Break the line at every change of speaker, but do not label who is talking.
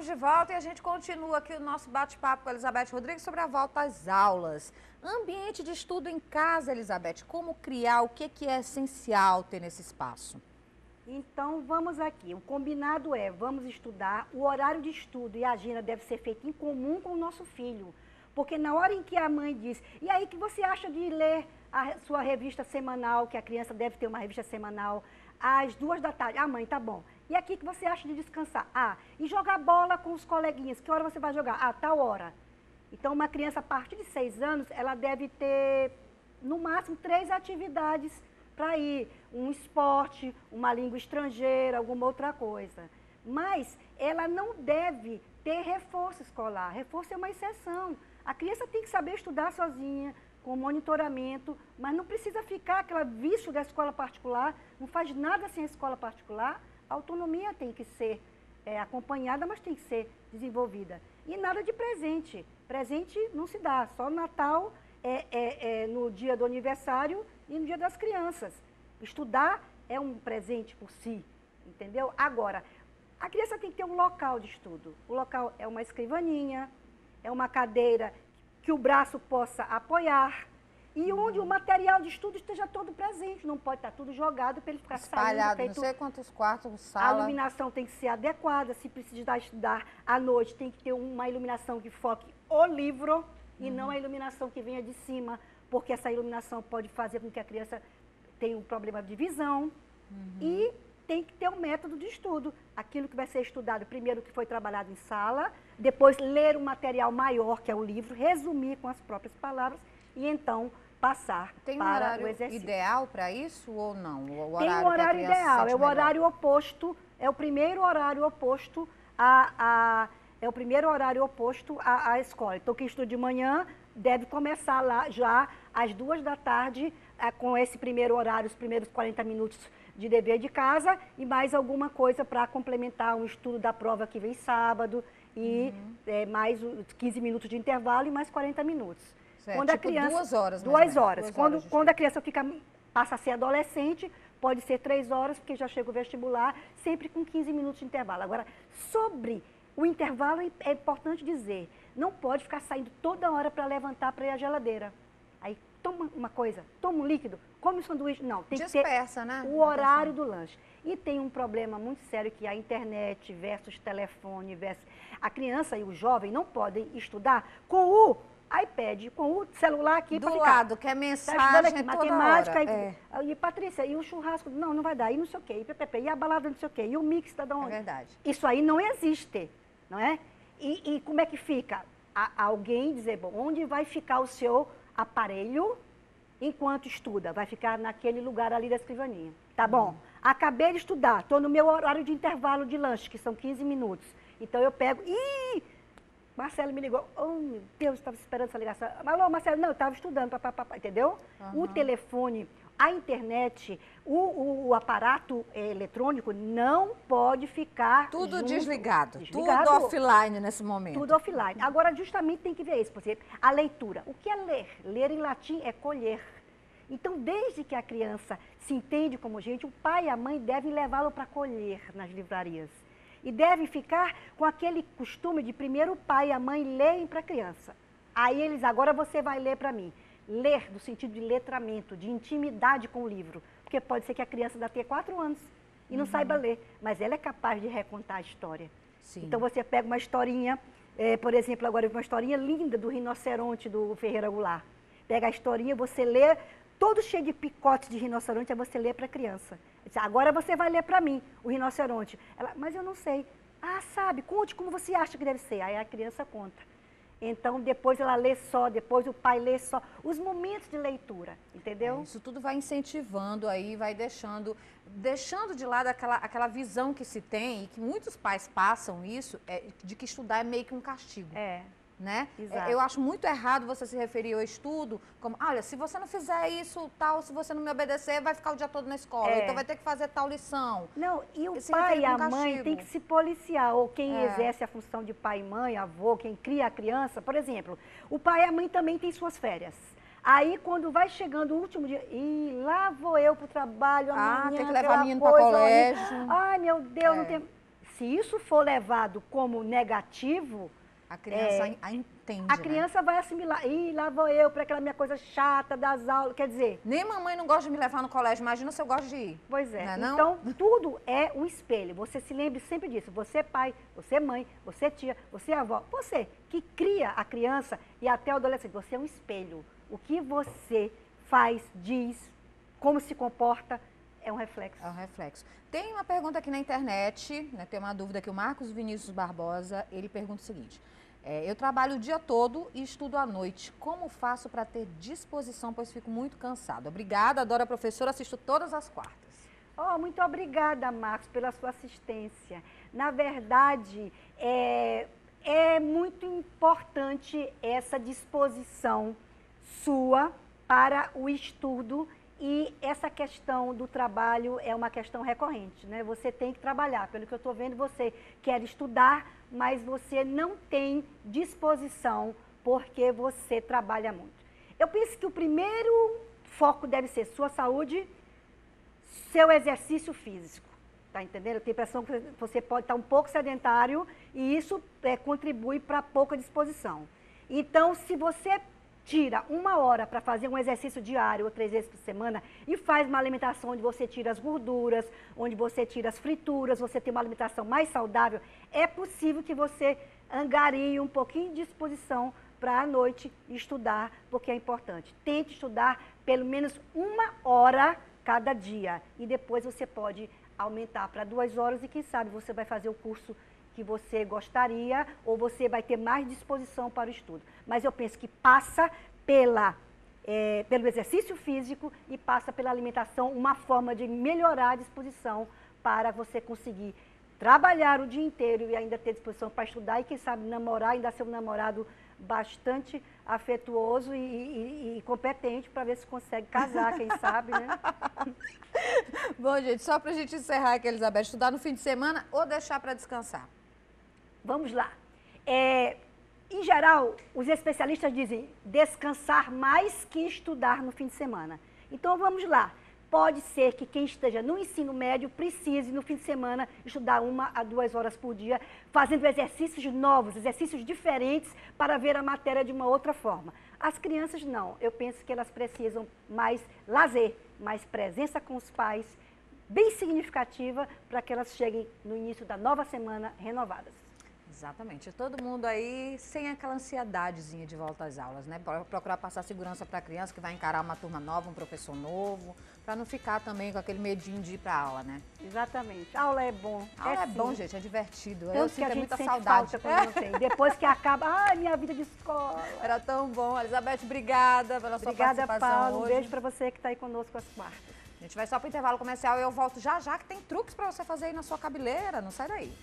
Estamos de volta e a gente continua aqui o nosso bate-papo com a Elizabeth Rodrigues sobre a volta às aulas. Ambiente de estudo em casa, Elizabeth, como criar, o que é essencial ter nesse espaço?
Então, vamos aqui. O combinado é, vamos estudar, o horário de estudo e a agenda deve ser feito em comum com o nosso filho. Porque na hora em que a mãe diz, e aí, o que você acha de ler a sua revista semanal, que a criança deve ter uma revista semanal, às 2 da tarde? Ah, mãe, tá bom. E aqui, o que você acha de descansar? Ah, e jogar bola com os coleguinhas, que hora você vai jogar? Ah, tal hora. Então, uma criança a partir de 6 anos, ela deve ter, no máximo, 3 atividades para ir. Um esporte, uma língua estrangeira, alguma outra coisa. Mas ela não deve ter reforço escolar. Reforço é uma exceção. A criança tem que saber estudar sozinha, com monitoramento, mas não precisa ficar aquela vício da escola particular, não faz nada sem a escola particular. A autonomia tem que ser acompanhada, mas tem que ser desenvolvida. E nada de presente. Presente não se dá, só no Natal, no dia do aniversário e no dia das crianças. Estudar é um presente por si, entendeu? Agora, a criança tem que ter um local de estudo. O local é uma escrivaninha, é uma cadeira que o braço possa apoiar e onde o material de estudo esteja todo presente. Não pode estar tudo jogado para ele ficar
espalhado,
saindo.
Não sei quantos quartos, sala.
A iluminação tem que ser adequada. Se precisar estudar à noite, tem que ter uma iluminação que foque o livro e não a iluminação que venha de cima, porque essa iluminação pode fazer com que a criança tenha um problema de visão. E tem que ter um método de estudo. Aquilo que vai ser estudado, primeiro que foi trabalhado em sala, depois ler um material maior, que é o livro, resumir com as próprias palavras e então passar
Tem um
para
horário
o exercício.
ideal para isso ou não?
Tem um horário ideal, é o horário oposto, é o primeiro horário oposto à escola. Então, quem estuda de manhã deve começar lá já às 2 da tarde, com esse primeiro horário, os primeiros 40 minutos de dever de casa e mais alguma coisa para complementar um estudo da prova que vem sábado e mais 15 minutos de intervalo e mais 40 minutos.
Certo,
Quando a
tipo
criança,
2 horas.
2 horas. Quando a criança passa a ser adolescente, pode ser 3 horas, porque já chega o vestibular, sempre com 15 minutos de intervalo. Agora, sobre o intervalo, é importante dizer, não pode ficar saindo toda hora para levantar para ir à geladeira. Aí toma uma coisa, toma um líquido, come um sanduíche. Não, tem
Dispersa,
que ter
né?
o horário do lanche. E tem um problema muito sério que é a internet versus telefone versus... A criança e o jovem não podem estudar com o iPad, com o celular aqui
do lado, que é mensagem
aqui,
toda
matemática,
hora.
E Patrícia, e o churrasco? Não, não vai dar, e não sei o quê, e a balada não sei o quê, e o mix da onde?
É verdade.
Isso aí não existe, não é? E como é que fica? Alguém dizer, bom, onde vai ficar o seu aparelho enquanto estuda? Vai ficar naquele lugar ali da escrivaninha. Tá bom? Acabei de estudar, estou no meu horário de intervalo de lanche, que são 15 minutos. Então eu pego, Marcelo me ligou, oh meu Deus, estava esperando essa ligação. Alô, Marcelo, não, eu estava estudando, papapá, entendeu? O telefone, a internet, o aparato eletrônico não pode ficar
tudo
junto,
desligado, tudo offline nesse momento.
Tudo offline. Agora, justamente tem que ver isso, por exemplo, a leitura. O que é ler? Ler em latim é colher. Então, desde que a criança se entende como gente, o pai e a mãe devem levá-lo para colher nas livrarias. E deve ficar com aquele costume de primeiro o pai e a mãe leem para a criança. Aí eles, agora você vai ler para mim. Ler no sentido de letramento, de intimidade com o livro. Porque pode ser que a criança ainda tenha 4 anos e não saiba ler, mas ela é capaz de recontar a história.
Sim.
Então você pega uma historinha, por exemplo, agora uma historinha linda do rinoceronte do Ferreira Goulart. Pega a historinha, você lê, todo cheio de picotes de rinoceronte, aí você lê para a criança. Agora você vai ler para mim, o rinoceronte. Ela, mas eu não sei. Ah, sabe, conte como você acha que deve ser. Aí a criança conta. Então, depois ela lê só, depois o pai lê só. Os momentos de leitura, entendeu?
Isso tudo vai incentivando aí, vai deixando de lado aquela visão que se tem, e que muitos pais passam isso, de que estudar é meio que um castigo. Né? Eu acho muito errado você se referir ao estudo como, olha, se você não fizer isso, tal, se você não me obedecer, vai ficar o dia todo na escola, então vai ter que fazer tal lição.
Não, e o pai e a mãe tem que se policiar, ou quem exerce a função de pai e mãe, avô, quem cria a criança, por exemplo, o pai e a mãe também têm suas férias. Aí, quando vai chegando o último dia, lá vou eu pro trabalho, amanhã,
tem que levar menino para colégio.
Ai, meu Deus, não tem... Se isso for levado como negativo,
a criança entende,
a criança vai assimilar. Ih, lá vou eu para aquela minha coisa chata das aulas. Quer dizer...
Nem mamãe não gosta de me levar no colégio. Imagina se eu gosto de ir.
Pois é.
Não é
então, tudo é um espelho. Você se lembre sempre disso. Você é pai, você é mãe, você é tia, você é avó. Você que cria a criança e até o adolescente. Você é um espelho. O que você faz, diz, como se comporta, é um reflexo.
É um reflexo. Tem uma pergunta aqui na internet, né, tem uma dúvida que o Marcos Vinícius Barbosa, ele pergunta o seguinte: eu trabalho o dia todo e estudo à noite. Como faço para ter disposição, pois fico muito cansado? Obrigada, adoro a professora, assisto todas as quartas.
Oh, muito obrigada, Marcos, pela sua assistência. Na verdade, é muito importante essa disposição sua para o estudo. E essa questão do trabalho é uma questão recorrente, né? Você tem que trabalhar. Pelo que eu estou vendo, você quer estudar, mas você não tem disposição porque você trabalha muito. Eu penso que o primeiro foco deve ser sua saúde, seu exercício físico. Tá entendendo? Eu tenho a impressão que você pode estar um pouco sedentário e isso contribui para pouca disposição. Então, se você tira 1 hora para fazer um exercício diário ou 3 vezes por semana e faz uma alimentação onde você tira as gorduras, onde você tira as frituras, você tem uma alimentação mais saudável, é possível que você angarie um pouquinho de disposição para à noite estudar, porque é importante. Tente estudar pelo menos 1 hora cada dia e depois você pode aumentar para 2 horas e quem sabe você vai fazer o curso que você gostaria ou você vai ter mais disposição para o estudo. Mas eu penso que passa pelo exercício físico e passa pela alimentação, uma forma de melhorar a disposição para você conseguir trabalhar o dia inteiro e ainda ter disposição para estudar e quem sabe namorar, ainda ser um namorado bastante afetuoso e competente para ver se consegue casar, quem sabe, né?
Bom, gente, só para a gente encerrar aqui, Elizabeth, estudar no fim de semana ou deixar para descansar?
Vamos lá. Em geral, os especialistas dizem descansar mais que estudar no fim de semana. Então, vamos lá. Pode ser que quem esteja no ensino médio precise, no fim de semana, estudar 1 a 2 horas por dia, fazendo exercícios novos, exercícios diferentes, para ver a matéria de uma outra forma. As crianças, não. Eu penso que elas precisam mais lazer, mais presença com os pais, bem significativa, para que elas cheguem no início da nova semana renovadas.
Exatamente. Todo mundo aí sem aquela ansiedadezinha de volta às aulas, né? Procurar passar segurança para a criança que vai encarar uma turma nova, um professor novo, para não ficar também com aquele medinho de ir para a aula, né?
Exatamente. A aula é bom.
A aula é bom, gente, é divertido.
Tanto
eu
que a gente
muita
sente
saudade.
Falta quando não tem. Depois que acaba, ai, minha vida de escola.
Era tão bom. Elizabeth, obrigada pela sua participação.
Obrigada, Paulo.
Hoje.
Um beijo para você que está aí conosco às quartas.
A gente vai só para o intervalo comercial e eu volto já já, que tem truques para você fazer aí na sua cabeleira. Não sai daí.